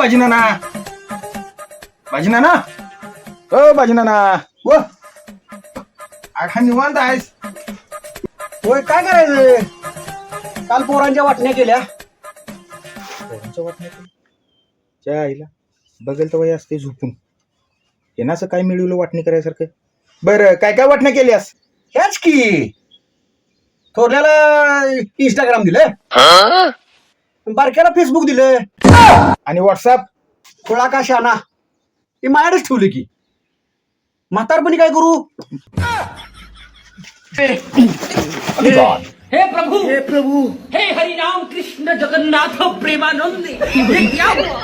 बाजीनाना बाजीनाना ओ बाजीनाना व आखा निवांत आहेस. होय काय करायचं, काल पोरांच्या वाटण्या केल्या. पोरांच्या वाटण्या केल्या? त्या आईला बघेल तर वय असते झोपून. यांना असं काय मिळवलं वाटणी करायसारखं? बरं काय काय वाटण्या केल्यास? ह्याच की थोरल्याला इंस्टाग्राम दिलं, बारक्याला फेसबुक दिलं आणि व्हॉट्सअप? खोळा का शाना ते माझ्याकडेच ठेवले की. म्हातारपणी काय करू? हे प्रभु हे प्रभू हे हरि राम कृष्ण जगन्नाथ प्रेमानंद ये क्या हुआ?